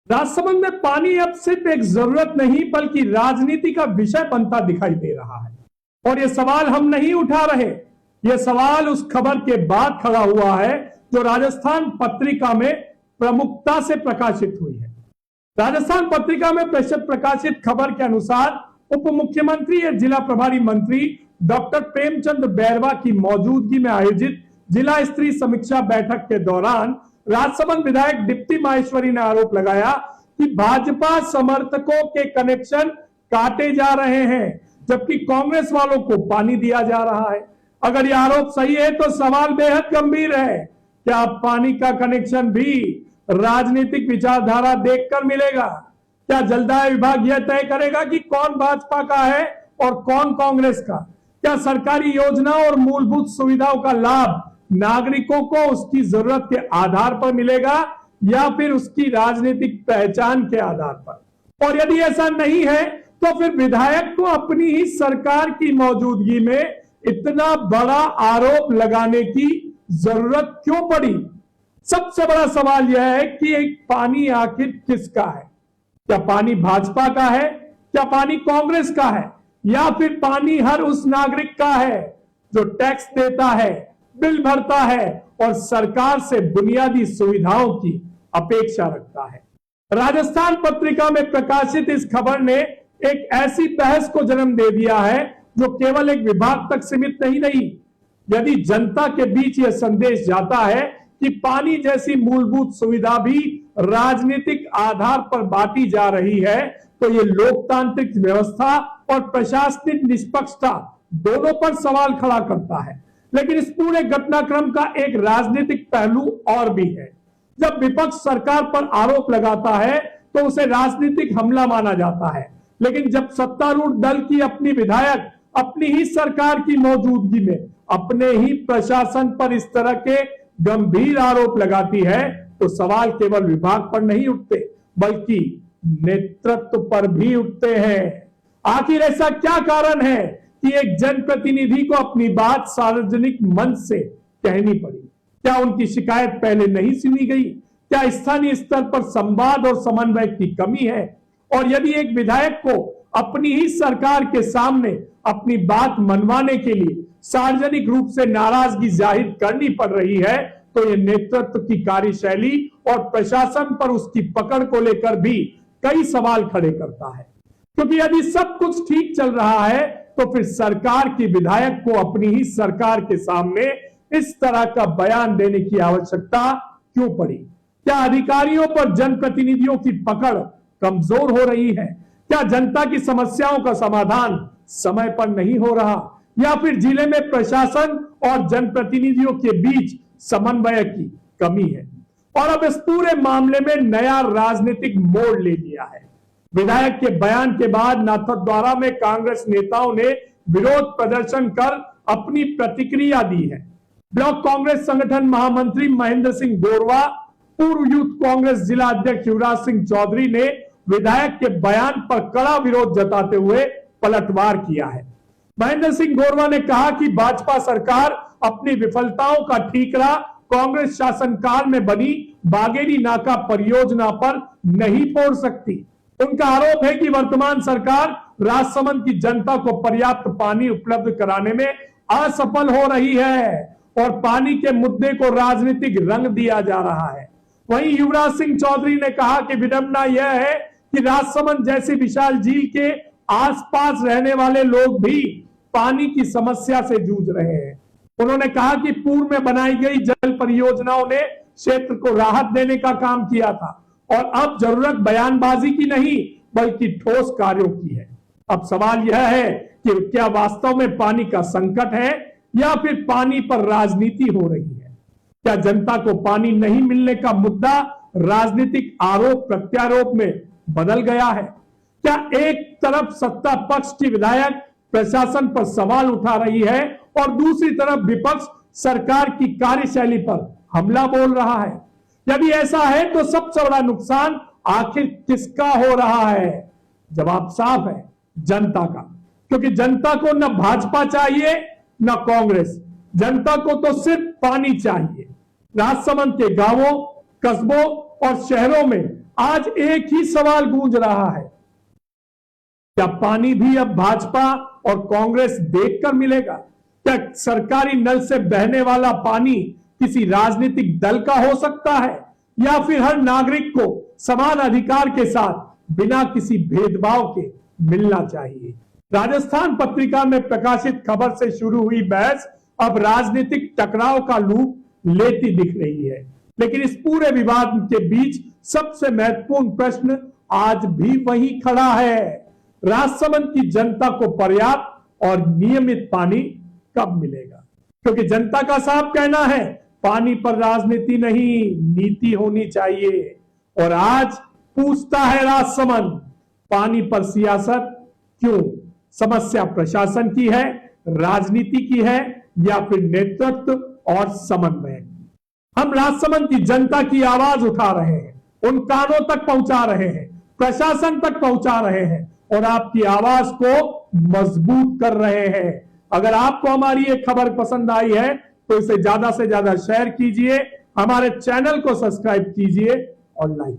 राजसमंद में पानी अब सिर्फ एक जरूरत नहीं बल्कि राजनीति का विषय बनता दिखाई दे रहा है। और यह सवाल हम नहीं उठा रहे, यह सवाल उस खबर के बाद खड़ा हुआ है जो राजस्थान पत्रिका में प्रमुखता से प्रकाशित हुई है। राजस्थान पत्रिका में प्रकाशित खबर के अनुसार उप मुख्यमंत्री और जिला प्रभारी मंत्री डॉक्टर प्रेमचंद बैरवा की मौजूदगी में आयोजित जिला स्तरीय समीक्षा बैठक के दौरान राजसमंद विधायक दीप्ति माहेश्वरी ने आरोप लगाया कि भाजपा समर्थकों के कनेक्शन काटे जा रहे हैं जबकि कांग्रेस वालों को पानी दिया जा रहा है। अगर यह आरोप सही है तो सवाल बेहद गंभीर है। क्या पानी का कनेक्शन भी राजनीतिक विचारधारा देखकर मिलेगा? क्या जलदाय विभाग यह तय करेगा कि कौन भाजपा का है और कौन कांग्रेस का? क्या सरकारी योजनाओं और मूलभूत सुविधाओं का लाभ नागरिकों को उसकी जरूरत के आधार पर मिलेगा या फिर उसकी राजनीतिक पहचान के आधार पर? और यदि ऐसा नहीं है तो फिर विधायक को अपनी ही सरकार की मौजूदगी में इतना बड़ा आरोप लगाने की जरूरत क्यों पड़ी? सबसे बड़ा सवाल यह है कि एक पानी आखिर किसका है? क्या पानी भाजपा का है? क्या पानी कांग्रेस का है? या फिर पानी हर उस नागरिक का है जो टैक्स देता है, बिल भरता है और सरकार से बुनियादी सुविधाओं की अपेक्षा रखता है? राजस्थान पत्रिका में प्रकाशित इस खबर ने एक ऐसी बहस को जन्म दे दिया है जो केवल एक विभाग तक सीमित नहीं रही। यदि जनता के बीच यह संदेश जाता है कि पानी जैसी मूलभूत सुविधा भी राजनीतिक आधार पर बांटी जा रही है तो यह लोकतांत्रिक व्यवस्था और प्रशासनिक निष्पक्षता दोनों पर सवाल खड़ा करता है। लेकिन इस पूरे घटनाक्रम का एक राजनीतिक पहलू और भी है। जब विपक्ष सरकार पर आरोप लगाता है तो उसे राजनीतिक हमला माना जाता है, लेकिन जब सत्तारूढ़ दल की अपनी विधायक अपनी ही सरकार की मौजूदगी में अपने ही प्रशासन पर इस तरह के गंभीर आरोप लगाती है तो सवाल केवल विभाग पर नहीं उठते बल्कि नेतृत्व पर भी उठते हैं। आखिर ऐसा क्या कारण है कि एक जनप्रतिनिधि को अपनी बात सार्वजनिक मंच से कहनी पड़ी? क्या उनकी शिकायत पहले नहीं सुनी गई? क्या स्थानीय स्तर पर संवाद और समन्वय की कमी है? और यदि एक विधायक को अपनी ही सरकार के सामने अपनी बात मनवाने के लिए सार्वजनिक रूप से नाराजगी जाहिर करनी पड़ रही है तो यह नेतृत्व की कार्यशैली और प्रशासन पर उसकी पकड़ को लेकर भी कई सवाल खड़े करता है। क्योंकि यदि सब कुछ ठीक चल रहा है तो फिर सरकार की विधायक को अपनी ही सरकार के सामने इस तरह का बयान देने की आवश्यकता क्यों पड़ी? क्या अधिकारियों पर जनप्रतिनिधियों की पकड़ कमजोर हो रही है? क्या जनता की समस्याओं का समाधान समय पर नहीं हो रहा या फिर जिले में प्रशासन और जनप्रतिनिधियों के बीच समन्वय की कमी है? और अब इस पूरे मामले में नया राजनीतिक मोड़ ले लिया है। विधायक के बयान के बाद नाथद्वारा में कांग्रेस नेताओं ने विरोध प्रदर्शन कर अपनी प्रतिक्रिया दी है। ब्लॉक कांग्रेस संगठन महामंत्री महेंद्र सिंह गोरवा, पूर्व यूथ कांग्रेस जिला अध्यक्ष युवराज सिंह चौधरी ने विधायक के बयान पर कड़ा विरोध जताते हुए पलटवार किया है। महेंद्र सिंह गोरवा ने कहा कि भाजपा सरकार अपनी विफलताओं का ठीकरा कांग्रेस शासनकाल में बनी बागेड़ी नाका परियोजना पर नहीं फोड़ सकती। उनका आरोप है कि वर्तमान सरकार राजसमंद की जनता को पर्याप्त पानी उपलब्ध कराने में असफल हो रही है और पानी के मुद्दे को राजनीतिक रंग दिया जा रहा है। वहीं युवराज सिंह चौधरी ने कहा कि विडंबना यह है कि राजसमंद जैसी विशाल झील के आसपास रहने वाले लोग भी पानी की समस्या से जूझ रहे हैं। उन्होंने कहा कि पूर्व में बनाई गई जल परियोजनाओं ने क्षेत्र को राहत देने का काम किया था और अब जरूरत बयानबाजी की नहीं बल्कि ठोस कार्यों की है। अब सवाल यह है कि क्या वास्तव में पानी का संकट है या फिर पानी पर राजनीति हो रही है? क्या जनता को पानी नहीं मिलने का मुद्दा राजनीतिक आरोप प्रत्यारोप में बदल गया है? क्या एक तरफ सत्ता पक्ष की विधायक प्रशासन पर सवाल उठा रही है और दूसरी तरफ विपक्ष सरकार की कार्यशैली पर हमला बोल रहा है? यदि ऐसा है तो सबसे बड़ा नुकसान आखिर किसका हो रहा है? जवाब साफ है, जनता का। क्योंकि जनता को न भाजपा चाहिए न कांग्रेस, जनता को तो सिर्फ पानी चाहिए। राजसमंद के गांवों, कस्बों और शहरों में आज एक ही सवाल गूंज रहा है, क्या पानी भी अब भाजपा और कांग्रेस देखकर मिलेगा? क्या सरकारी नल से बहने वाला पानी किसी राजनीतिक दल का हो सकता है, या फिर हर नागरिक को समान अधिकार के साथ बिना किसी भेदभाव के मिलना चाहिए? राजस्थान पत्रिका में प्रकाशित खबर से शुरू हुई बहस अब राजनीतिक टकराव का रूप लेती दिख रही है। लेकिन इस पूरे विवाद के बीच सबसे महत्वपूर्ण प्रश्न आज भी वही खड़ा है, राजसमंद की जनता को पर्याप्त और नियमित पानी कब मिलेगा? क्योंकि जनता का साफ कहना है, पानी पर राजनीति नहीं, नीति होनी चाहिए। और आज पूछता है राजसमंद, पानी पर सियासत क्यों? समस्या प्रशासन की है, राजनीति की है, या फिर नेतृत्व और समन्वय? हम राजसमंद की जनता की आवाज उठा रहे हैं, उन कानों तक पहुंचा रहे हैं, प्रशासन तक पहुंचा रहे हैं और आपकी आवाज को मजबूत कर रहे हैं। अगर आपको हमारी ये खबर पसंद आई है तो इसे ज्यादा से ज्यादा शेयर कीजिए, हमारे चैनल को सब्सक्राइब कीजिए और लाइक